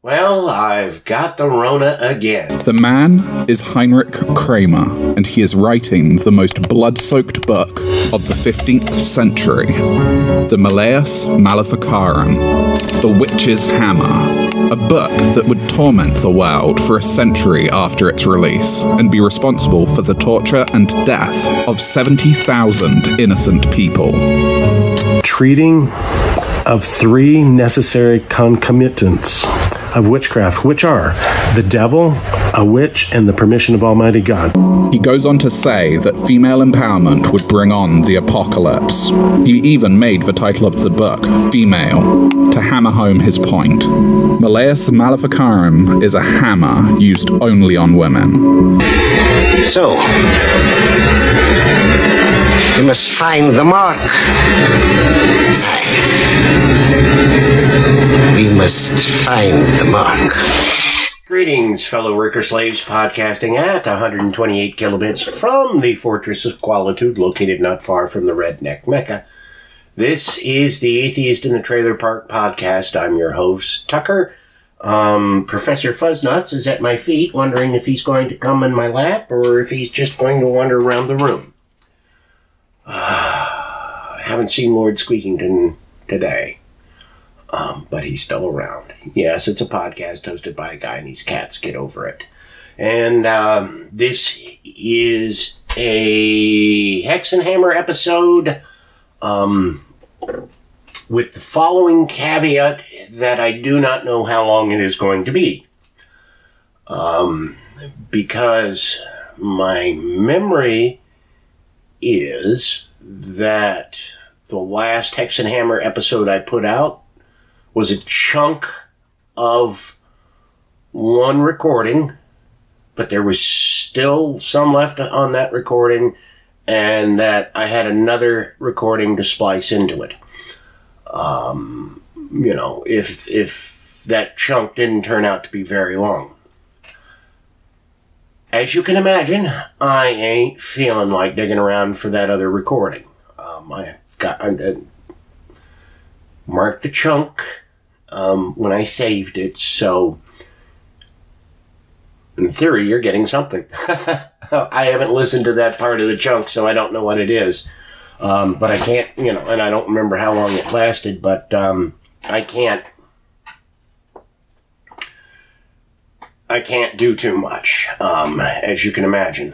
Well, I've got the Rona again. The man is Heinrich Kramer, and he is writing the most blood-soaked book of the 15th century, the Malleus Maleficarum, the Witch's Hammer, a book that would torment the world for a century after its release, and be responsible for the torture and death of 70,000 innocent people. Treating of three necessary concomitants of witchcraft, which are the devil, a witch, and the permission of Almighty God. He goes on to say that female empowerment would bring on the apocalypse. He even made the title of the book Female, to hammer home his point. Malleus Maleficarum is a hammer used only on women. So, we must find the mark. We must find the mark. Greetings, fellow worker slaves, podcasting at 128 kilobits from the Fortress of Qualitude, located not far from the Redneck Mecca. This is the Atheist in the Trailer Park podcast. I'm your host, Tucker. Professor Fuzznuts is at my feet, wondering if he's going to come in my lap or if he's just going to wander around the room. I haven't seen Lord Squeakington today. But he's still around. Yes, it's a podcast hosted by a guy and his cats. Get over it. And this is a Hex and Hammer episode with the following caveat that I do not know how long it is going to be. Because my memory is that the last Hex and Hammer episode I put out was a chunk of one recording, but there was still some left on that recording, and that I had another recording to splice into it. You know, if that chunk didn't turn out to be very long. As you can imagine, I ain't feeling like digging around for that other recording. I've got marked the chunk when I saved it, so in theory, you're getting something. I haven't listened to that part of the chunk, so I don't know what it is. But I can't, you know, and I don't remember how long it lasted, but I can't do too much, as you can imagine.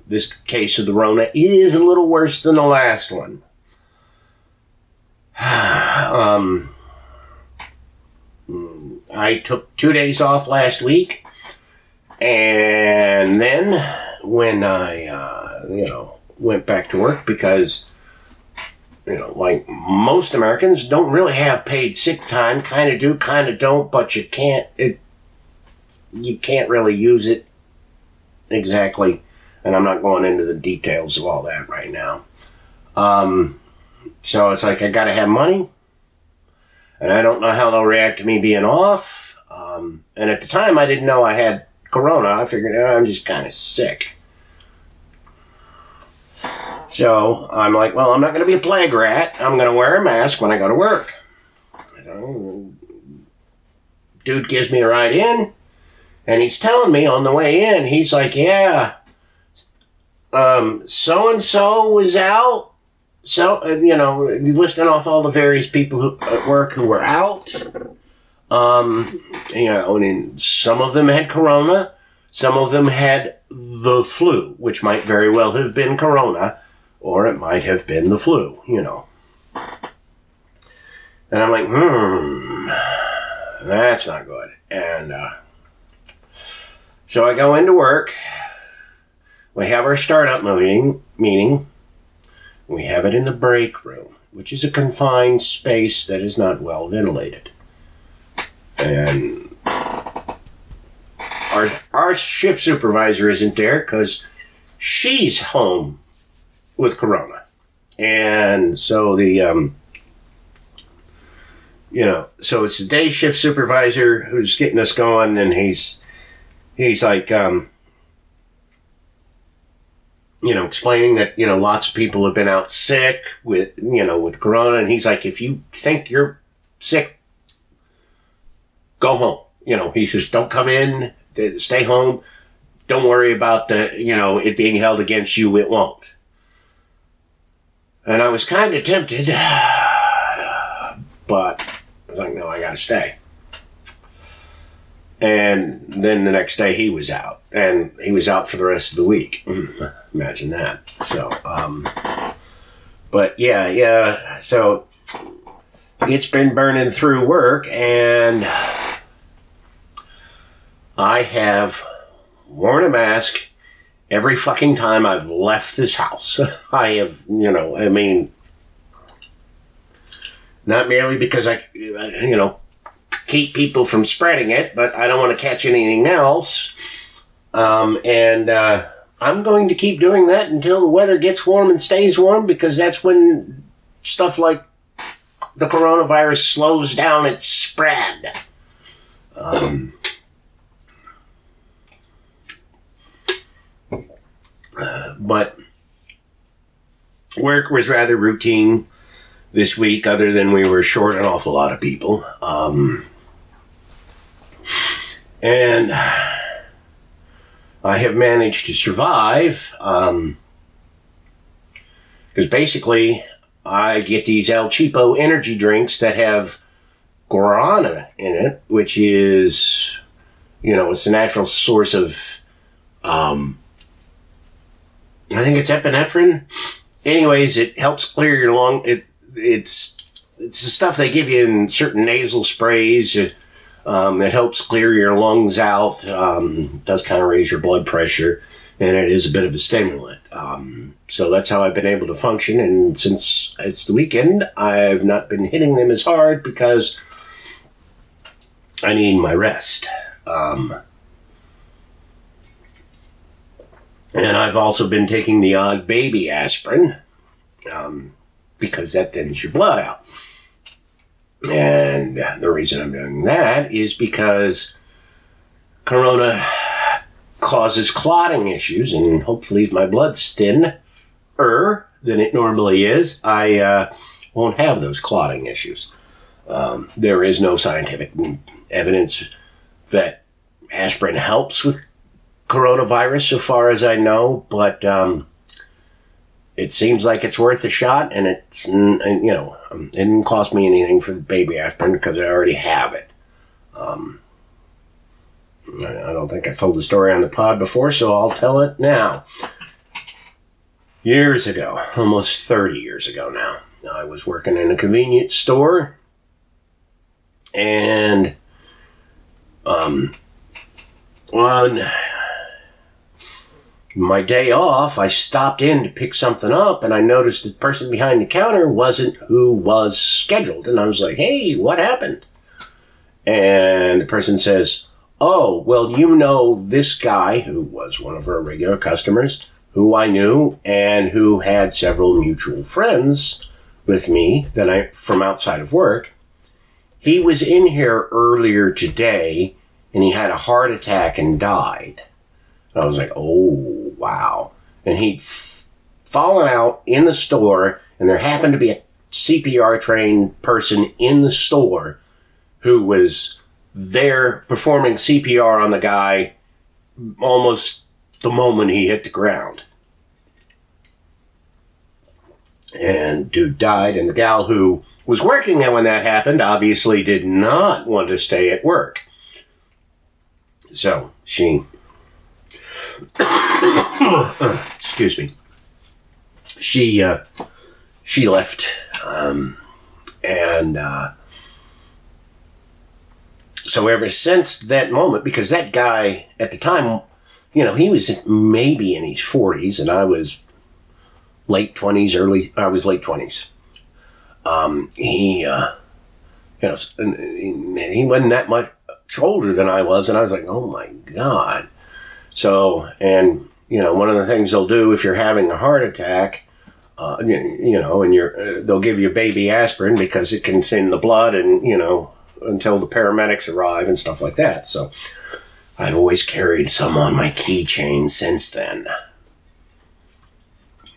This case of the Rona is a little worse than the last one. I took 2 days off last week, and then when I, went back to work, because, like most Americans don't really have paid sick time, kind of do, kind of don't, but you can't really use it exactly, and I'm not going into the details of all that right now. So it's like I gotta have money, and I don't know how they'll react to me being off. And at the time, I didn't know I had corona. I figured, I'm just kind of sick. So I'm like, well, I'm not going to be a plague rat. I'm going to wear a mask when I go to work. Dude gives me a ride in, and he's telling me on the way in, he's like, yeah, so-and-so was out. So, listing off all the various people at work who were out. And some of them had corona. Some of them had the flu, which might very well have been corona, or it might have been the flu, And I'm like, that's not good. And so I go into work. We have our startup meeting. We have it in the break room, which is a confined space that is not well ventilated. And our shift supervisor isn't there because she's home with corona. And so so it's the day shift supervisor who's getting us going, and he's like, explaining that, lots of people have been out sick with corona. And he's like, if you think you're sick, go home. You know, he says, don't come in, stay home. Don't worry about it being held against you. It won't. And I was kind of tempted, but I was like, no, I got to stay. And then the next day he was out, and he was out for the rest of the week. Imagine that. So, but yeah. So it's been burning through work, and I have worn a mask every fucking time I've left this house. I have, not merely because I keep people from spreading it, but I don't want to catch anything else. And I'm going to keep doing that until the weather gets warm and stays warm, because that's when stuff like the coronavirus slows down its spread. But work was rather routine this week, other than we were short an awful lot of people. And I have managed to survive, because basically I get these El Cheapo energy drinks that have guarana in it, which is, it's a natural source of, I think it's epinephrine. Anyways, it helps clear your lung. It's the stuff they give you in certain nasal sprays. It helps clear your lungs out. Does kind of raise your blood pressure, and it is a bit of a stimulant. So that's how I've been able to function. And since it's the weekend, I've not been hitting them as hard because I need my rest. And I've also been taking the odd baby aspirin, because that thins your blood out. And the reason I'm doing that is because corona causes clotting issues, and hopefully if my blood's thinner than it normally is, I won't have those clotting issues. There is no scientific evidence that aspirin helps with coronavirus, so far as I know, but it seems like it's worth a shot, and it didn't cost me anything for the baby aspirin because I already have it. I don't think I've told the story on the pod before, so I'll tell it now. Years ago, almost 30 years ago now, I was working in a convenience store, and on my day off, I stopped in to pick something up, and I noticed the person behind the counter wasn't who was scheduled. And I was like, hey, what happened? And the person says, oh, well, this guy who was one of our regular customers, who I knew, and who had several mutual friends with me from outside of work. He was in here earlier today, and he had a heart attack and died. And I was like, oh, wow. And he'd fallen out in the store, and there happened to be a CPR-trained person in the store who was there performing CPR on the guy almost the moment he hit the ground. And dude died, and the gal who was working when that happened obviously did not want to stay at work. So she... excuse me. She left, so ever since that moment, because that guy at the time, he was maybe in his 40s, and I was late 20s. I was late 20s. He wasn't that much older than I was, and I was like, oh my God. So, and, one of the things they'll do if you're having a heart attack, and they'll give you baby aspirin because it can thin the blood and, until the paramedics arrive and stuff like that. So I've always carried some on my keychain since then.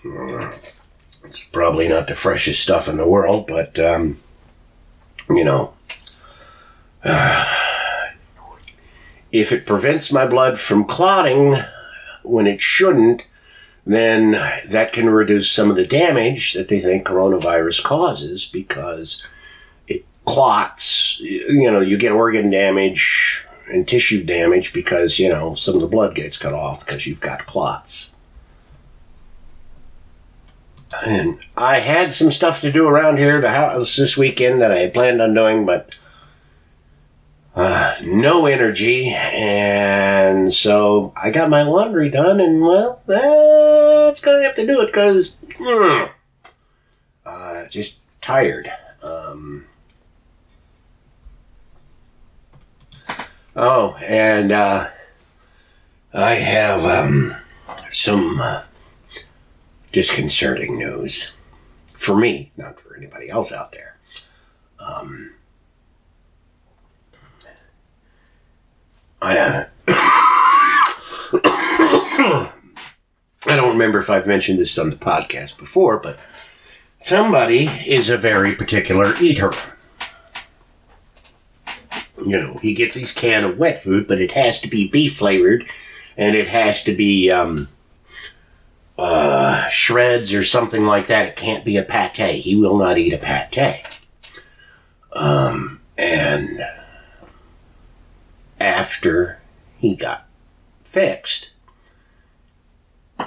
It's probably not the freshest stuff in the world, but, if it prevents my blood from clotting when it shouldn't, then that can reduce some of the damage that they think coronavirus causes, because it clots. You get organ damage and tissue damage because, some of the blood gets cut off because you've got clots. And I had some stuff to do around here, the house, this weekend that I had planned on doing, but no energy, and so I got my laundry done, and well, that's gonna have to do it because just tired. And I have some disconcerting news for me, not for anybody else out there. I don't remember if I've mentioned this on the podcast before, but somebody is a very particular eater. He gets his can of wet food, but it has to be beef flavored, and it has to be shreds or something like that. It can't be a pate. He will not eat a pate. And after he got fixed,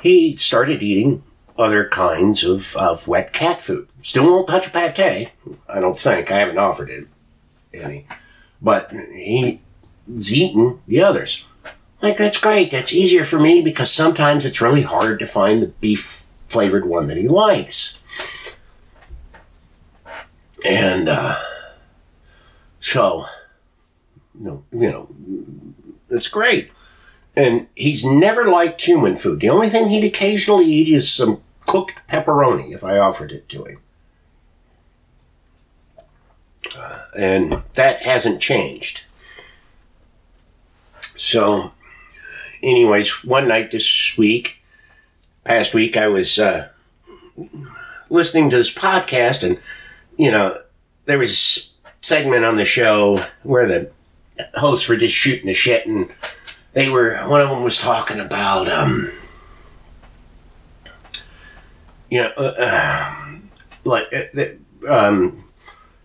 he started eating other kinds of wet cat food. Still won't touch a pate, I don't think. I haven't offered it any. But he's eaten the others. Like, that's great. That's easier for me because sometimes it's really hard to find the beef-flavored one that he likes. And, so, it's great. And he's never liked human food. The only thing he'd occasionally eat is some cooked pepperoni if I offered it to him. And that hasn't changed. So, anyways, one night past week, I was listening to this podcast, and, there was a segment on the show where the hosts were just shooting the shit, and one of them was talking about,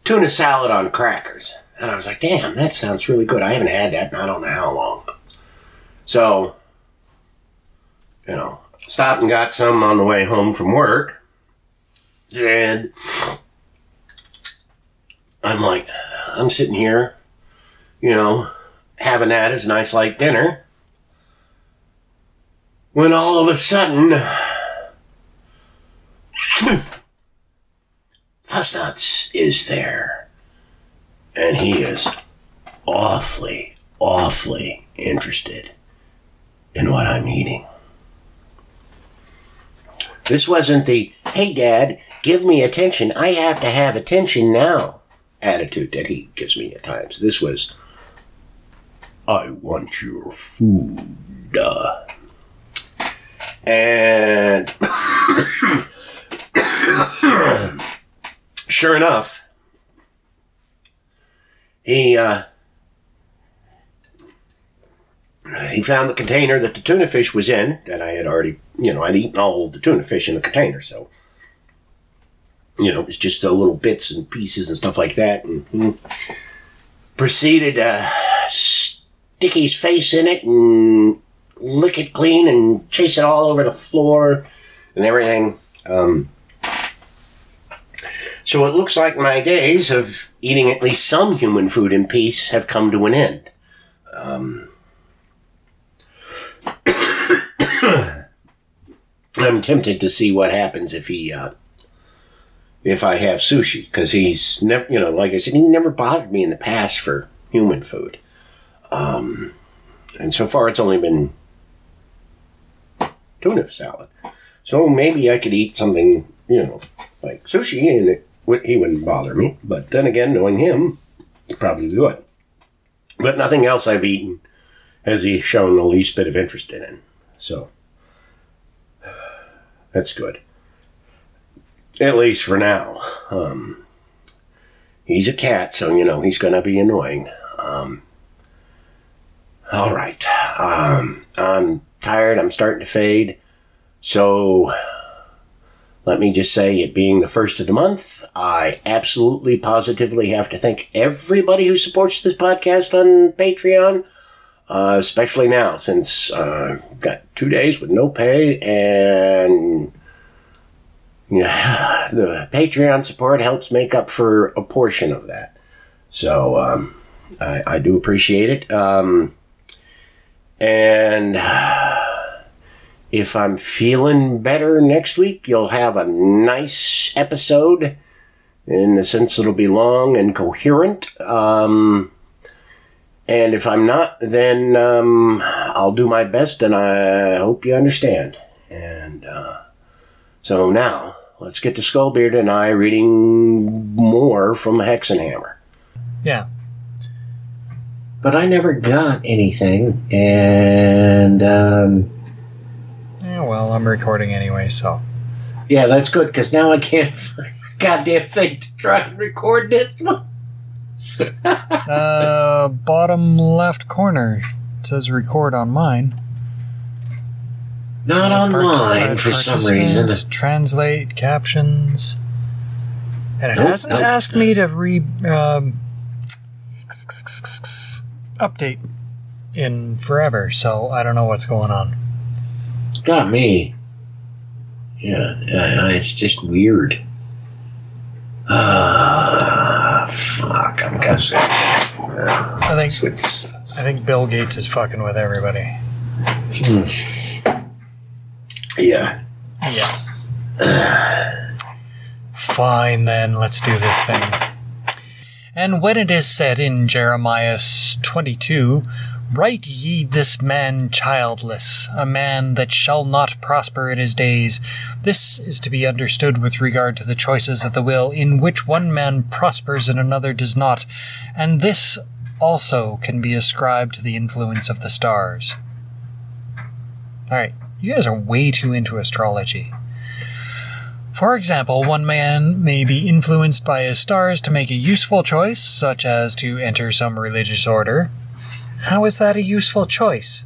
tuna salad on crackers. And I was like, damn, that sounds really good. I haven't had that in I don't know how long. So, stopped and got some on the way home from work. And I'm sitting here, having that as a nice light dinner, when all of a sudden, Fussnuts is there, and he is awfully, awfully interested in what I'm eating. This wasn't the, hey Dad, give me attention, I have to have attention now attitude that he gives me at times. This was, I want your food. And sure enough, he found the container that the tuna fish was in, that I had already, I'd eaten all the tuna fish in the container, so, it was just little bits and pieces and stuff like that, and he proceeded to stick his face in it and lick it clean and chase it all over the floor and everything. So it looks like my days of eating at least some human food in peace have come to an end. I'm tempted to see what happens if I have sushi, because he's never, like I said, he never bothered me in the past for human food. And so far it's only been tuna salad. So maybe I could eat something, like sushi, and he wouldn't bother me. But then again, knowing him, he probably would. But nothing else I've eaten has he shown the least bit of interest in. So, that's good. At least for now. He's a cat, so, he's going to be annoying. All right. I'm tired. I'm starting to fade. So let me just say, it being the first of the month, I absolutely, positively have to thank everybody who supports this podcast on Patreon, especially now, since I've got 2 days with no pay, and the Patreon support helps make up for a portion of that. So I do appreciate it. And if I'm feeling better next week, you'll have a nice episode, in the sense it'll be long and coherent. And if I'm not, then I'll do my best, and I hope you understand. And so now, let's get to Skullbeard and I reading more from Hexenhammer. Yeah. But I never got anything, and Yeah, well, I'm recording anyway, so. yeah, that's good, because now I can't find a goddamn thing to try and record this one. Bottom left corner says record on mine. Not on mine for some reason. Translate captions. And it hasn't asked me to update in forever, so I don't know what's going on. Got me. Yeah, it's just weird. Fuck, I'm guessing. I think Bill Gates is fucking with everybody. Yeah. Fine, then, let's do this thing. And when it is said in Jeremiah 22, "Write ye this man childless, a man that shall not prosper in his days," this is to be understood with regard to the choices of the will, in which one man prospers and another does not, and this also can be ascribed to the influence of the stars. Alright, you guys are way too into astrology. For example, one man may be influenced by his stars to make a useful choice, such as to enter some religious order. How is that a useful choice?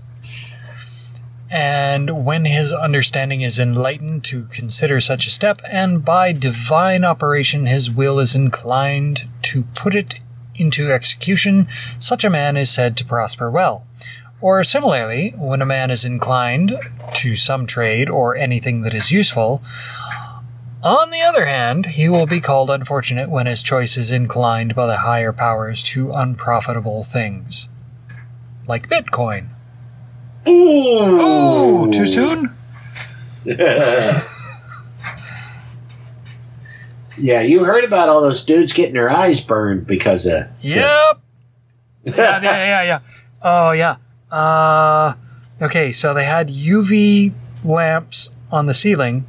And when his understanding is enlightened to consider such a step, and by divine operation his will is inclined to put it into execution, such a man is said to prosper well. Or similarly, when a man is inclined to some trade or anything that is useful, on the other hand, he will be called unfortunate when his choice is inclined by the higher powers to unprofitable things. Like Bitcoin. Ooh, too soon? Yeah, you heard about all those dudes getting their eyes burned because of... Yep. Yeah. Oh, yeah. Okay, so they had UV lamps on the ceiling,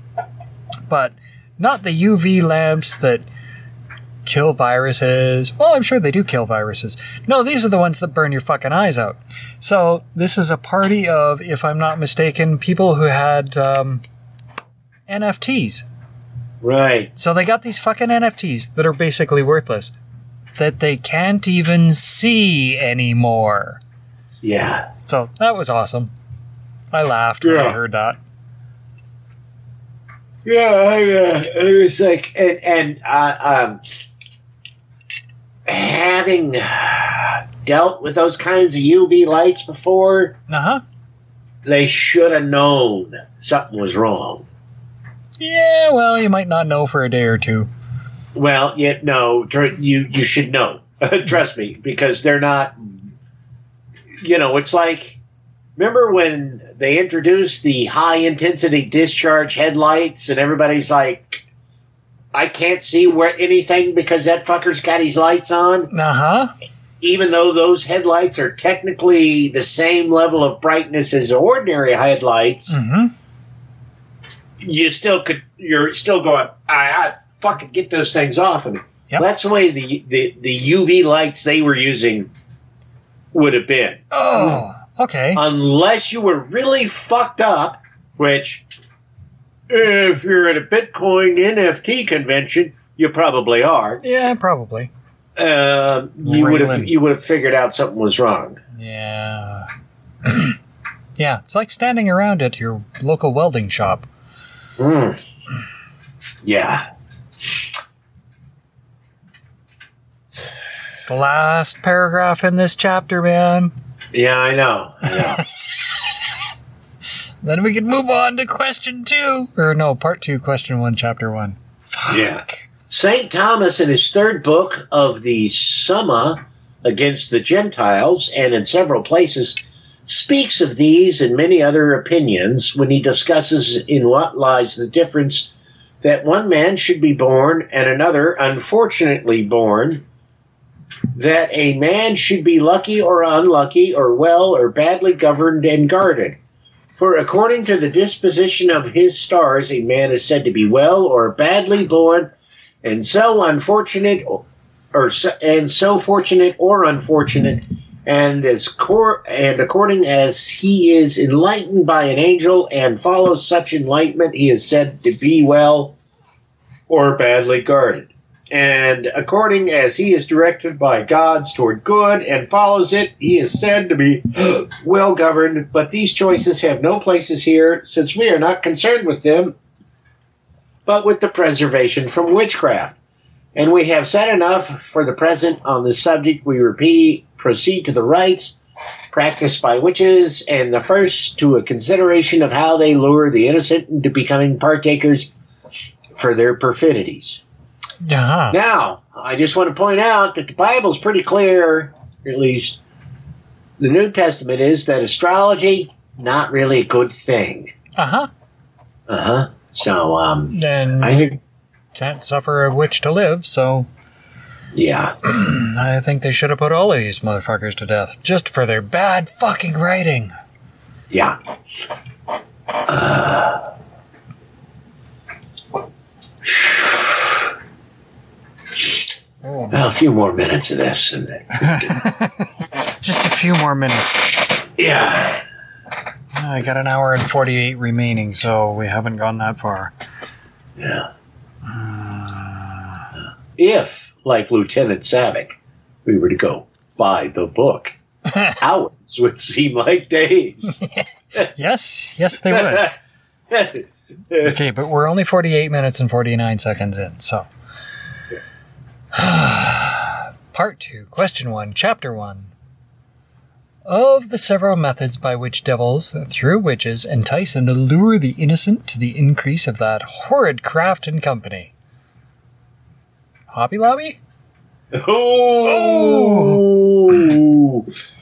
but not the UV lamps that kill viruses. Well, I'm sure they do kill viruses. No, these are the ones that burn your fucking eyes out. So this is a party of, if I'm not mistaken, people who had NFTs. Right. So they got these fucking NFTs that are basically worthless, that they can't even see anymore. Yeah. So that was awesome. I laughed when I heard that. Yeah, it was like, and having dealt with those kinds of UV lights before, they should have known something was wrong. Yeah, well, you might not know for a day or two. Well, you should know. Trust me, because they're not, it's like, remember when they introduced the high-intensity discharge headlights and everybody's like, I can't see where anything because that fucker's got his lights on? Even though those headlights are technically the same level of brightness as ordinary headlights, you're still going, I fucking get those things off. And that's the way the UV lights they were using would have been. Oh, okay. Unless you were really fucked up, which if you're at a Bitcoin NFT convention, you probably are. Yeah, probably. You would have figured out something was wrong. Yeah. Yeah, it's like standing around at your local welding shop. Yeah. It's the last paragraph in this chapter, man. Yeah, I know. Then we can move on to question 2. Or no, part 2, question 1, chapter 1. Fuck. Yeah. St. Thomas, in his third book of the Summa against the Gentiles, and in several places, speaks of these and many other opinions when he discusses in what lies the difference that one man should be born and another unfortunately born, that a man should be lucky or unlucky, or well or badly governed and guarded. For according to the disposition of his stars, a man is said to be well or badly born, and so unfortunate, so fortunate or unfortunate, and according as he is enlightened by an angel and follows such enlightenment, he is said to be well or badly guarded. And according as he is directed by gods toward good and follows it, he is said to be well governed. But these choices have no places here, since we are not concerned with them, but with the preservation from witchcraft. And we have said enough for the present on this subject. We proceed to the rites practiced by witches, and the first to a consideration of how they lure the innocent into becoming partakers for their perfidies. Uh-huh. Now, I just want to point out that the Bible's pretty clear, or at least the New Testament is, that astrology, not really a good thing. Uh-huh. Uh-huh. So, then I think, can't suffer a witch to live, so yeah. I think they should have put all of these motherfuckers to death, just for their bad fucking writing. Yeah. Well, a few more minutes of this. And then Just a few more minutes. yeah. I got an hour and 48 remaining, so we haven't gone that far. Yeah. If, like Lieutenant Savick, we were to go by the book, hours would seem like days. Yes, they would. Okay, but we're only 48 minutes and 49 seconds in, so. Part 2, question 1, chapter 1. Of the several methods by which devils, through witches, entice and allure the innocent to the increase of that horrid craft and company. Hobby Lobby? Oh!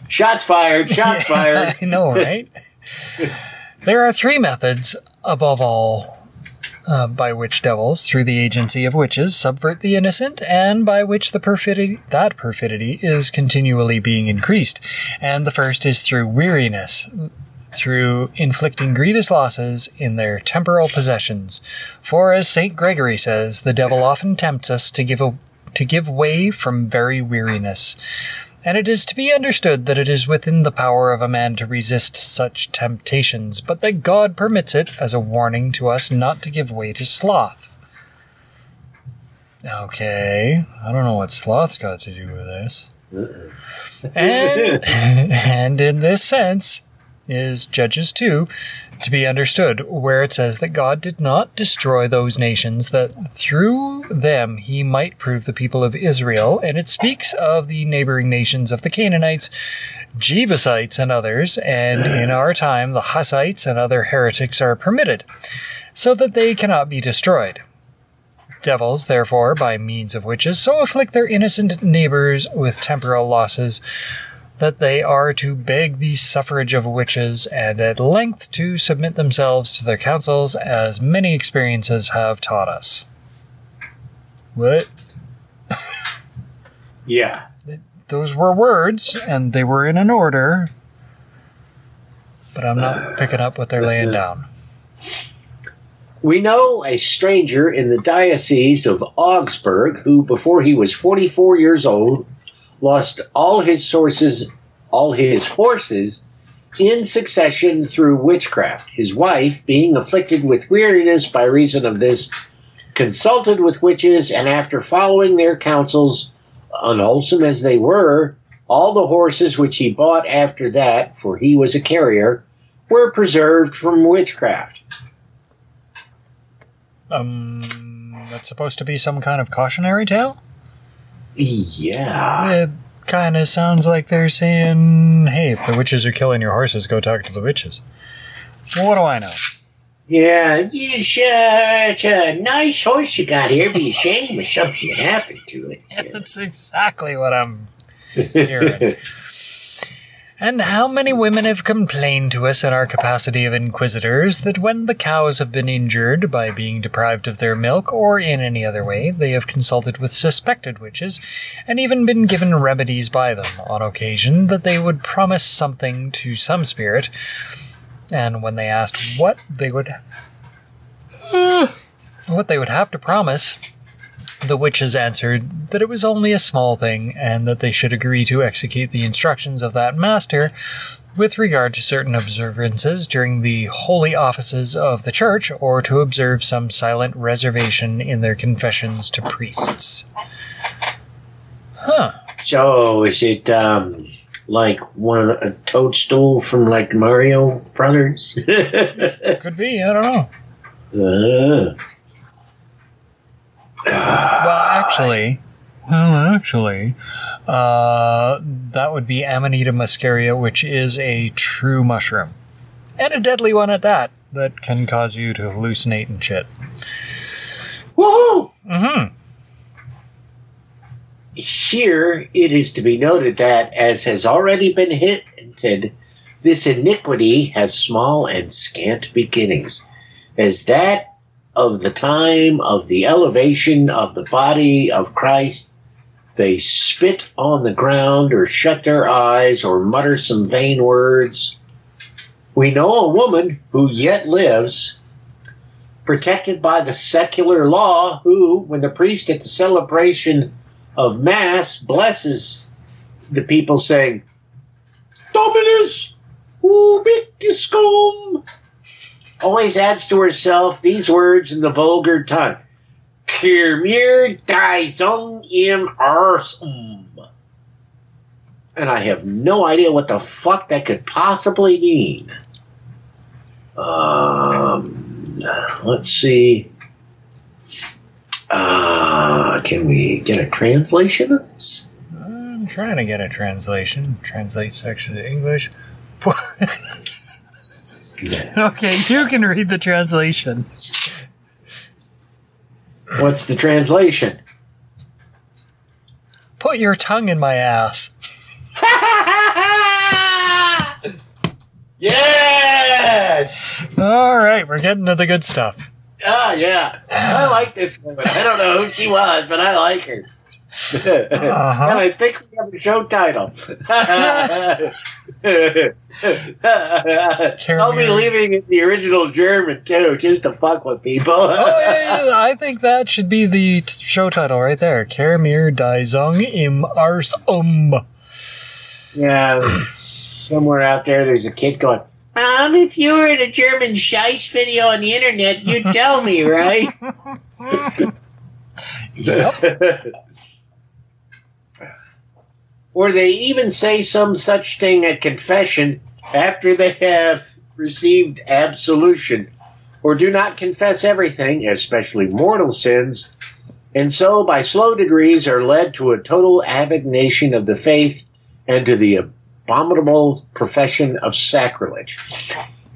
Shots fired, shots fired. I know, right? There are 3 methods, above all, by which devils, through the agency of witches, subvert the innocent, and by which the perfidy is continually being increased. And the first is through weariness, through inflicting grievous losses in their temporal possessions. For, as St. Gregory says, the devil often tempts us to give way from very weariness. And it is to be understood that it is within the power of a man to resist such temptations, but that God permits it as a warning to us not to give way to sloth. Okay, I don't know what sloth's got to do with this. And in this sense is Judges 2 to be understood, where it says that God did not destroy those nations, that through them he might prove the people of Israel, and it speaks of the neighboring nations of the Canaanites, Jebusites, and others, and in our time the Hussites and other heretics are permitted, so that they cannot be destroyed. Devils, therefore, by means of witches, so afflict their innocent neighbors with temporal losses, that they are to beg the suffrage of witches, and at length to submit themselves to their counsels, as many experiences have taught us. What? Yeah. Those were words, and they were in an order, but I'm not picking up what they're laying down. We know a stranger in the diocese of Augsburg who, before he was 44 years old, lost all his horses in succession through witchcraft. His wife, being afflicted with weariness by reason of this, consulted with witches, and after following their counsels, unwholesome as they were, all the horses which he bought after that, for he was a carrier, were preserved from witchcraft. That's supposed to be some kind of cautionary tale? Yeah. It kind of sounds like they're saying, hey, if the witches are killing your horses, go talk to the witches. What do I know? Yeah, such a nice horse you got here. Be ashamed if something happened to it. That's exactly what I'm hearing. And how many women have complained to us in our capacity of inquisitors that when the cows have been injured by being deprived of their milk or in any other way, they have consulted with suspected witches and even been given remedies by them on occasion that they would promise something to some spirit, and when they asked what they would have to promise, the witches answered that it was only a small thing and that they should agree to execute the instructions of that master with regard to certain observances during the holy offices of the church, or to observe some silent reservation in their confessions to priests. Huh. So, is it, like one of a toadstool from, like, the Mario Brothers? Could be, I don't know. Well, actually, that would be Amanita muscaria, which is a true mushroom. And a deadly one at that can cause you to hallucinate and shit. Woohoo! Mm-hmm. Here, it is to be noted that, as has already been hinted, this iniquity has small and scant beginnings, as that of the time of the elevation of the body of Christ, they spit on the ground or shut their eyes or mutter some vain words. We know a woman who yet lives, protected by the secular law, who, when the priest at the celebration of Mass blesses the people, saying, Dominus ubicuscum, always adds to herself these words in the vulgar tongue. Kehr mir die Zung im Arss. And I have no idea what the fuck that could possibly mean. Let's see. Can we get a translation of this? I'm trying to get a translation. Translate section to English. Okay, you can read the translation. What's the translation? Put your tongue in my ass. Yes! All right, we're getting to the good stuff. Ah, yeah. I like this woman. I don't know who she was, but I like her. And I think we have a show title. I'll be leaving it the original German, too, just to fuck with people. Yeah, I think that should be the show title right there. Kehr mir die Zung im Arss. Yeah, somewhere out there, there's a kid going, Mom, if you were in a German Scheiss video on the internet, you'd tell me, right? Yep. Or they even say some such thing at confession after they have received absolution, or do not confess everything, especially mortal sins, and so by slow degrees are led to a total abnegation of the faith and to the abominable profession of sacrilege.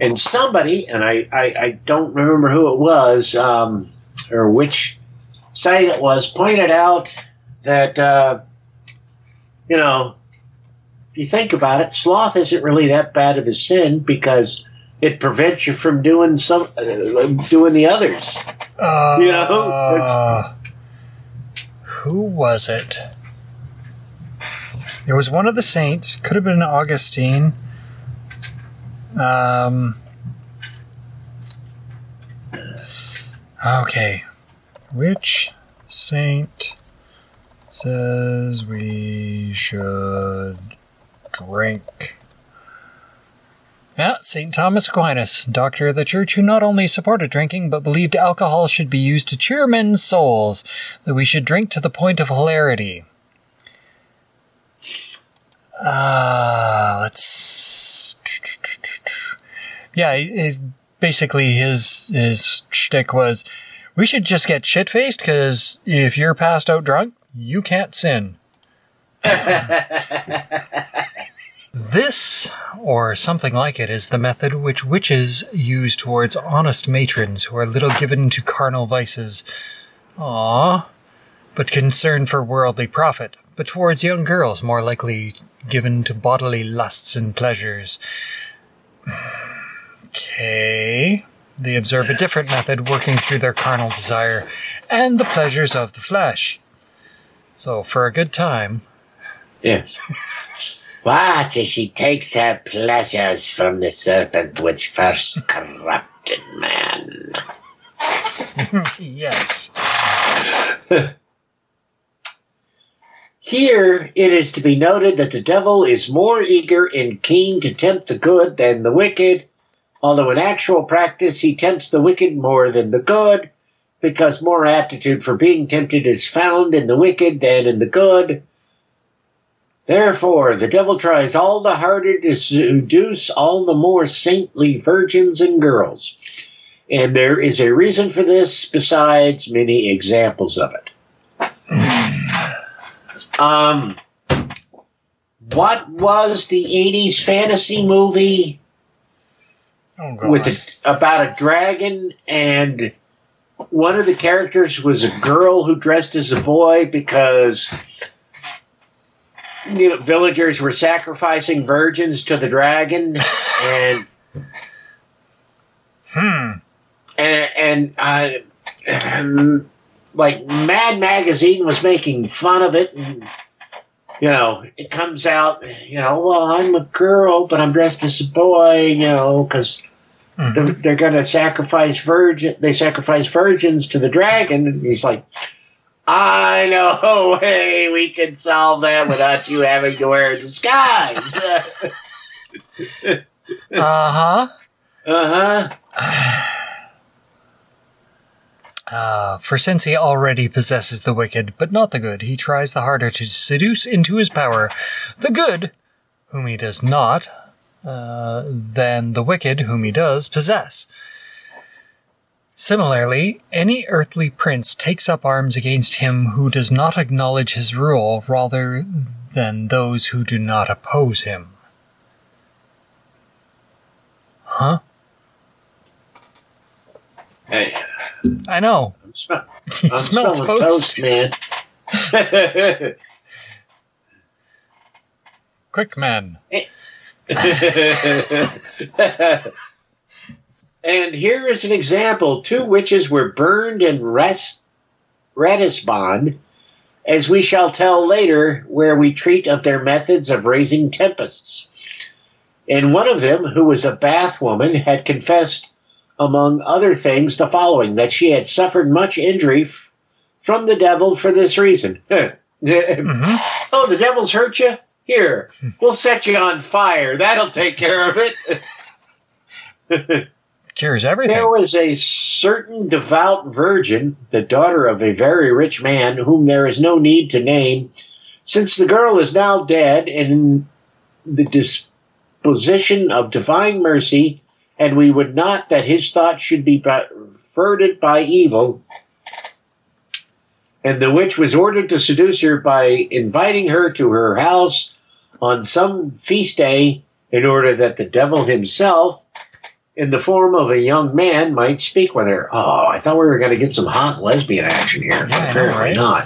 And somebody, and I don't remember who it was, or which site it was, pointed out that, you know, if you think about it, sloth isn't really that bad of a sin because it prevents you from doing doing the others. You know? Who was it? It was one of the saints. Could have been Augustine. Okay. Which saint says we should drink? Yeah, St. Thomas Aquinas, doctor of the church, who not only supported drinking, but believed alcohol should be used to cheer men's souls, that we should drink to the point of hilarity. Let's... Yeah, basically his shtick was, we should just get shit-faced, because if you're passed out drunk, you can't sin. This, or something like it, is the method which witches use towards honest matrons who are little given to carnal vices, but concerned for worldly profit, but towards young girls more likely given to bodily lusts and pleasures. Okay. They observe a different method working through their carnal desire and the pleasures of the flesh. So, for a good time... Yes. Watch as she takes her pleasures from the serpent which first corrupted man. Yes. Here it is to be noted that the devil is more eager and keen to tempt the good than the wicked, although in actual practice he tempts the wicked more than the good, because more aptitude for being tempted is found in the wicked than in the good. Therefore, the devil tries all the harder to seduce all the more saintly virgins and girls. And there is a reason for this, besides many examples of it. What was the 80s fantasy movie about a dragon, and one of the characters was a girl who dressed as a boy because... villagers were sacrificing virgins to the dragon, and like Mad Magazine was making fun of it, and it comes out, well, I'm a girl, but I'm dressed as a boy, because they're going to sacrifice virgins to the dragon, and he's like, I know, hey, we can solve that without you having to wear a disguise. For since he already possesses the wicked, but not the good, he tries the harder to seduce into his power the good, whom he does not, than the wicked, whom he does possess. Similarly, any earthly prince takes up arms against him who does not acknowledge his rule rather than those who do not oppose him. Huh? Hey. I know. I'm smelling toast, man. Quick, man. And here is an example. 2 witches were burned in Ratisbon, as we shall tell later, where we treat of their methods of raising tempests. And one of them, who was a bath woman, had confessed, among other things, the following, that she had suffered much injury from the devil for this reason. Oh, the devil's hurt you? Here, we'll set you on fire. That'll take care of it. Cures everything. There was a certain devout virgin, the daughter of a very rich man, whom there is no need to name, since the girl is now dead and in the disposition of divine mercy, and we would not that his thoughts should be perverted by evil. And the witch was ordered to seduce her by inviting her to her house on some feast day, in order that the devil himself, in the form of a young man, might speak with her. Oh, I thought we were going to get some hot lesbian action here. Yeah, apparently not.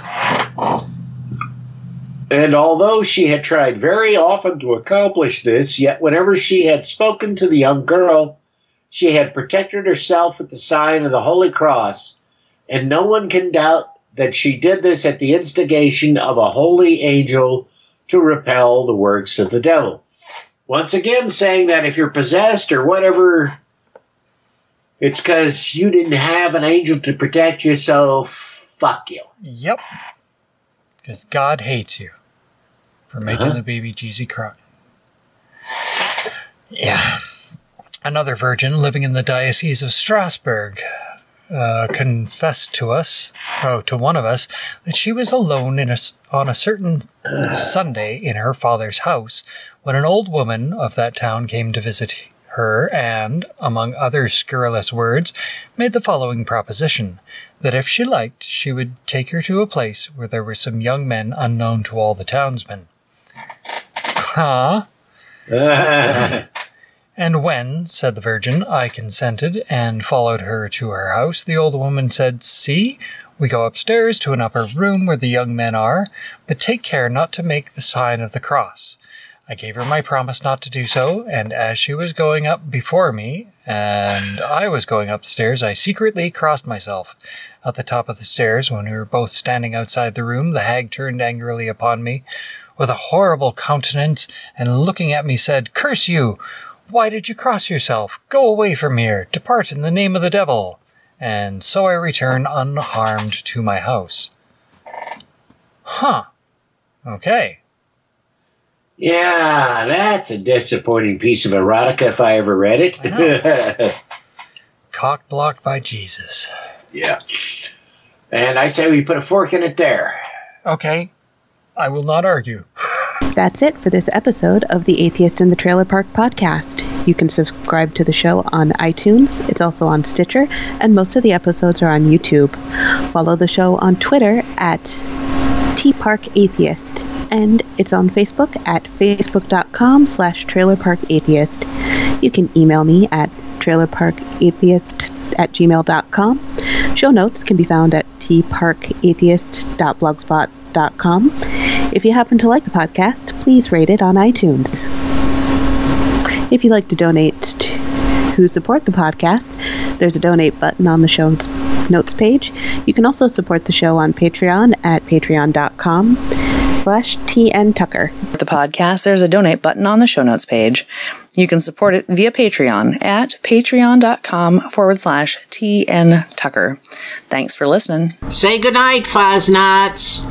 And although she had tried very often to accomplish this, yet whenever she had spoken to the young girl, she had protected herself with the sign of the Holy Cross, and no one can doubt that she did this at the instigation of a holy angel to repel the works of the devil. Once again, saying that if you're possessed or whatever, it's because you didn't have an angel to protect you, so fuck you. Yep. Because God hates you for making the baby Jeezy cry. Yeah. Another virgin living in the Diocese of Strasbourg confessed to one of us, that she was alone on a certain Sunday in her father's house when an old woman of that town came to visit her and, among other scurrilous words, made the following proposition, that if she liked, she would take her to a place where there were some young men unknown to all the townsmen. Huh? And when, said the Virgin, I consented and followed her to her house, the old woman said, See, we go upstairs to an upper room where the young men are, but take care not to make the sign of the cross. I gave her my promise not to do so, and as she was going up before me, and I was going up the stairs, I secretly crossed myself. At the top of the stairs, when we were both standing outside the room, the hag turned angrily upon me, with a horrible countenance, and looking at me said, Curse you! Why did you cross yourself? Go away from here! Depart in the name of the devil! And so I return unharmed to my house. Huh. Okay. Yeah, that's a disappointing piece of erotica if I ever read it. Cock blocked by Jesus. Yeah. And I say we put a fork in it there. Okay. I will not argue. That's it for this episode of the Atheist in the Trailer Park podcast. You can subscribe to the show on iTunes. It's also on Stitcher, and most of the episodes are on YouTube. Follow the show on Twitter at tparkatheist, and it's on Facebook at facebook.com/trailerparkatheist. You can email me at trailerparkatheist@gmail.com. Show notes can be found at tparkatheist.blogspot.com. If you happen to like the podcast, please rate it on iTunes. If you'd like to donate to support the podcast, there's a donate button on the show notes page. You can also support the show on Patreon at patreon.com/TNTucker. The podcast, there's a donate button on the show notes page. You can support it via Patreon at patreon.com/TNTucker. Thanks for listening. Say goodnight, Fuzz-Nuts.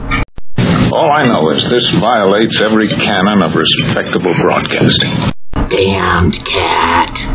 All I know is this violates every canon of respectable broadcasting. Damned cat.